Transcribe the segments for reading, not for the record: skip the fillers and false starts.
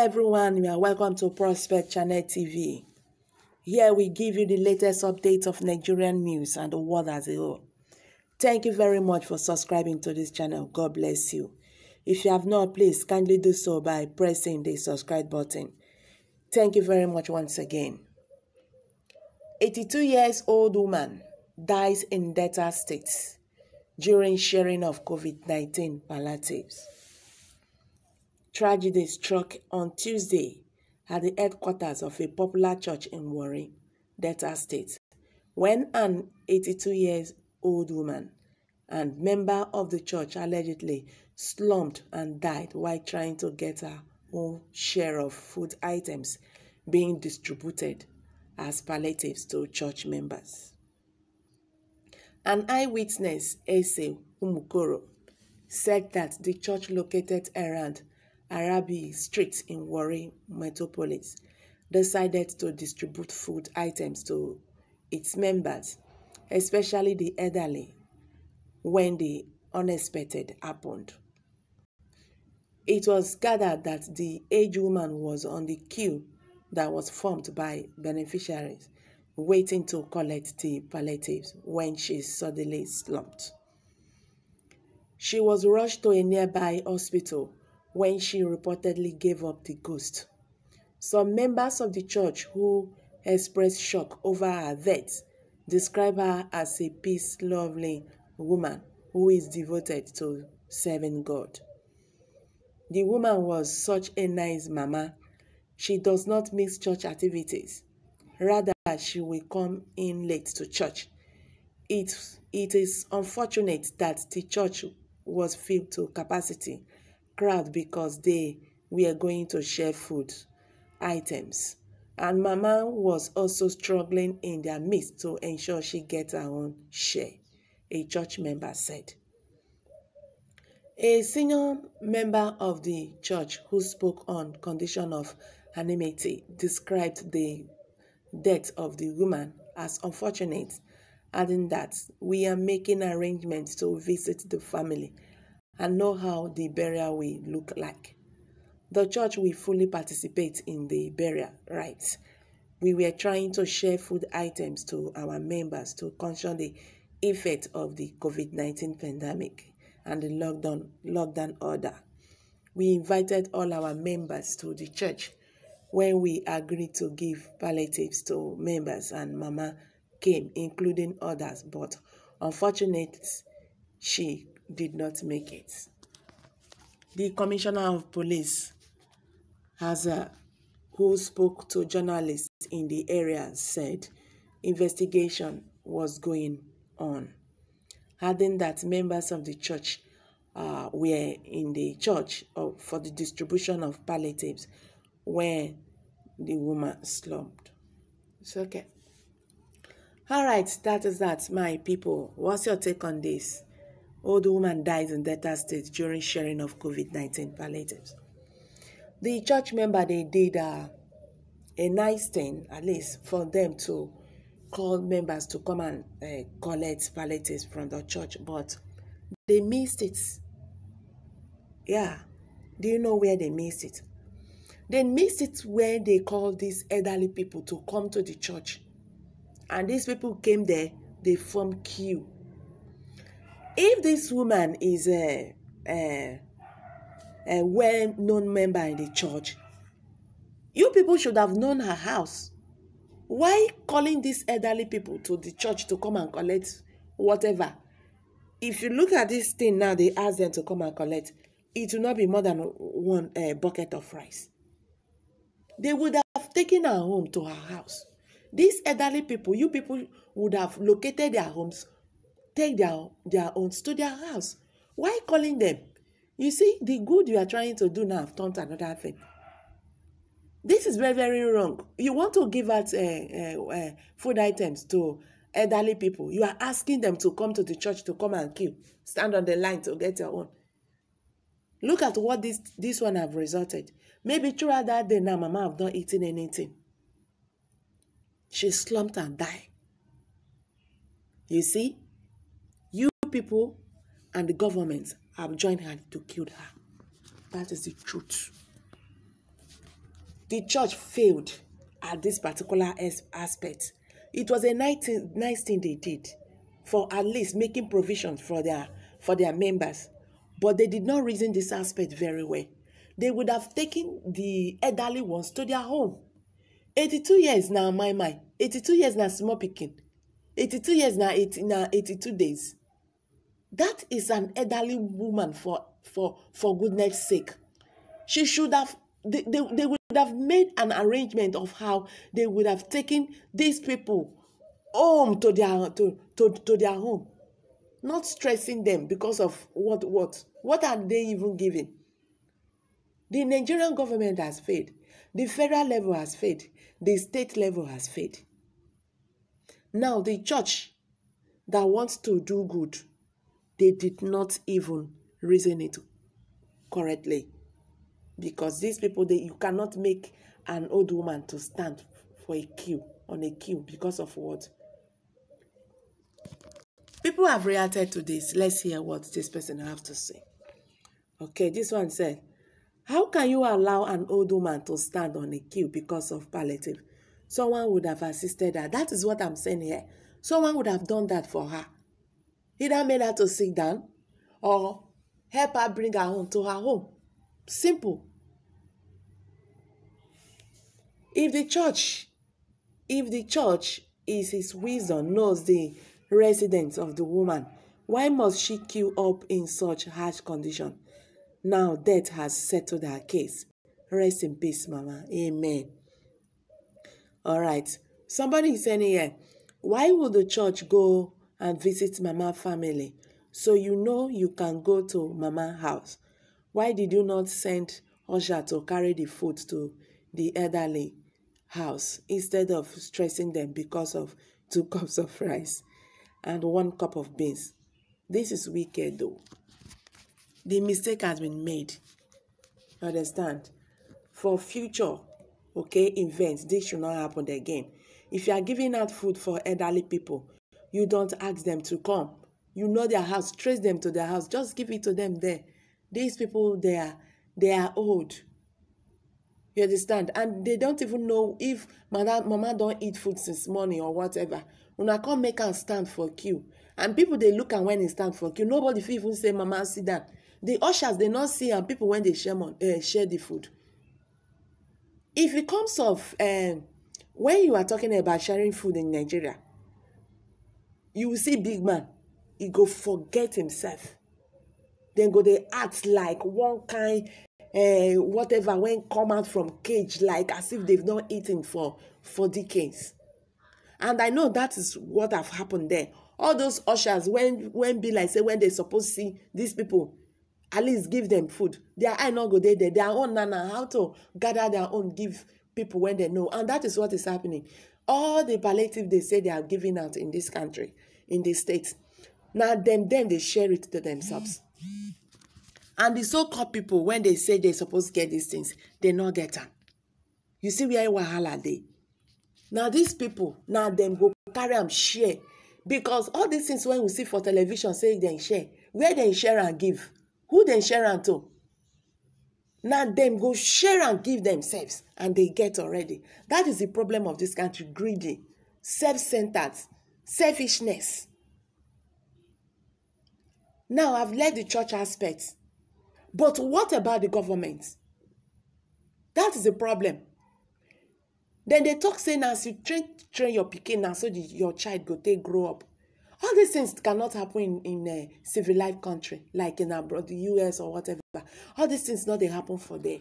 everyone, you are welcome to Prospect Channel TV. Here we give you the latest updates of Nigerian news and the world as a whole. Thank you very much for subscribing to this channel. God bless you. If you have not, please kindly do so by pressing the subscribe button. Thank you very much once again. 82-year-old woman dies in Delta State during sharing of COVID-19 palliatives. Tragedy struck on Tuesday at the headquarters of a popular church in Wømān, Delta State, when an 82-year-old woman and member of the church allegedly slumped and died while trying to get her own share of food items being distributed as palliatives to church members. An eyewitness, Ese Umukoro, said that the church located around Arabi Street in Warri Metropolis decided to distribute food items to its members, especially the elderly, when the unexpected happened. It was gathered that the aged woman was on the queue that was formed by beneficiaries waiting to collect the palliatives when she suddenly slumped. She was rushed to a nearby hospital when she reportedly gave up the ghost. Some members of the church who expressed shock over her death describe her as a peace-loving woman who is devoted to serving God. The woman was such a nice mama. She does not miss church activities. Rather, she will come in late to church. It is unfortunate that the church was filled to capacity crowd because they were going to share food items, and Mama was also struggling in their midst to ensure she gets her own share, a church member said. A senior member of the church who spoke on condition of anonymity described the death of the woman as unfortunate, adding that we are making arrangements to visit the family and know how the burial will look like. The church will fully participate in the burial rites. We were trying to share food items to our members to caution the effect of the COVID-19 pandemic and the lockdown order. We invited all our members to the church when we agreed to give palliatives to members, and Mama came, including others, but unfortunately, she did not make it. The Commissioner of Police, who spoke to journalists in the area, said investigation was going on, adding that members of the church were in the church for the distribution of palliatives when the woman slumped. It's okay. All right, that is that, my people. What's your take on this? Old woman dies in Delta State during sharing of COVID-19 palliatives. The church member, they did a nice thing, at least for them to call members to come and collect palliatives from the church, but they missed it. Yeah. Do you know where they missed it? They missed it where they called these elderly people to come to the church. And these people came there, they formed queue. If this woman is a well-known member in the church, you people should have known her house. Why calling these elderly people to the church to come and collect whatever? If you look at this thing now, they ask them to come and collect. It will not be more than one bucket of rice. They would have taken her home to her house. These elderly people, you people would have located their homes, take their own to their house. Why calling them? You see, the good you are trying to do now have turned to another thing. This is very, very wrong. You want to give out food items to elderly people. You are asking them to come to the church to come and queue, stand on the line to get your own. Look at what this one have resulted. Maybe throughout that day now, Mama have not eaten anything. She slumped and died. You see, you people and the government have joined her to kill her. That is the truth. the church failed at this particular aspect. It was a nice thing they did for at least making provisions for their members. But they did not reason this aspect very well. They would have taken the elderly ones to their home. 82 years now, my. 82 years now, small picking. 82 years now, 82 days. That is an elderly woman for goodness sake. She should have, they would have made an arrangement of how they would have taken these people home to their home. Not stressing them because of what are they even giving? The Nigerian government has failed. The federal level has failed. The state level has failed. Now the church that wants to do good, they did not even reason it correctly. Because these people, you cannot make an old woman to stand for on a queue because of what? People have reacted to this. Let's hear what this person have to say. Okay, this one said, how can you allow an old woman to stand on a queue because of palliative? Someone would have assisted her. That is what I'm saying here. Someone would have done that for her. Either made her to sit down or help her bring her home to her home. Simple. If the church is his wisdom, knows the residents of the woman, why must she queue up in such harsh condition? Now death has settled her case. Rest in peace, Mama. Amen. All right. Somebody is saying here, why would the church go and visit Mama family? So you know you can go to Mama house. Why did you not send usher to carry the food to the elderly house instead of stressing them because of 2 cups of rice and 1 cup of beans? This is wicked though. The mistake has been made. Understand? For future, events, this should not happen again. If you are giving out food for elderly people, you don't ask them to come. You know their house, trace them to their house. Just give it to them there. These people, they are old. You understand? And they don't even know if mama don't eat food since morning or whatever. When I come make her stand for queue. And people, they look and when they stand for queue, nobody even say, Mama, sit down. The ushers, they not see and people when they share the food. If it comes of, when you are talking about sharing food in Nigeria, you will see big man, he go forget himself. Then go they act like one kind, whatever, when come out from cage, like as if they've not eaten for decades. And I know that is what have happened there. All those ushers, when be like, say, when they supposed to see these people, at least give them food. Their eye not go there. Their own nana, how to gather their own, give people when they know. And that is what is happening. All the palliative they say they are giving out in this country, in the states. Now then they share it to themselves. And the so-called people, when they say they're supposed to get these things, they not get them. You see where wahala they. Now these people, now them go carry them share. Because all these things when we see for television say they share, where they share and give? Who they share and to? Now them go share and give themselves and they get already. That is the problem of this country, greedy, self-centered, selfishness. Now I've led the church aspect. But what about the government? That is the problem. Then they talk saying as you train your pikin now so your child go take grow up. All these things cannot happen in a civilized country like in abroad, the US or whatever. All these things not they happen for them.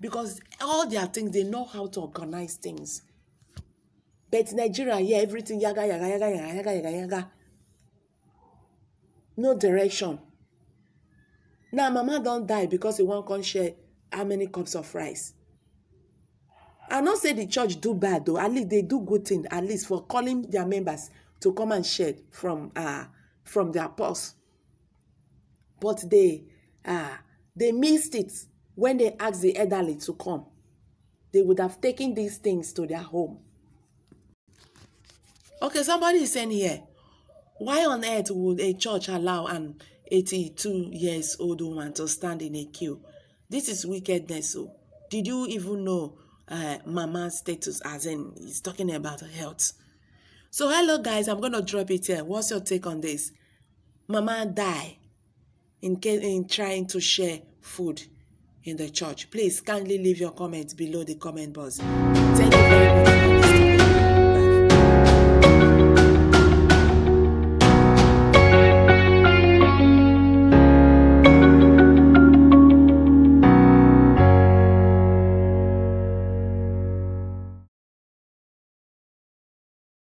Because all their things, they know how to organize things. But Nigeria, yeah, everything yaga. No direction. Now mama don't die because he won't come share how many cups of rice. I not say the church do bad though. At least they do good thing. At least for calling their members to come and share from their purse. But they missed it when they asked the elderly to come. They would have taken these things to their home. Okay, somebody is saying here, why on earth would a church allow an 82 years old woman to stand in a queue? This is wickedness. So, did you even know mama's status, as in he's talking about her health. So hello guys, I'm going to drop it here. What's your take on this? Mama die in trying to share food in the church. Please kindly leave your comments below the comment box. Thank you very much.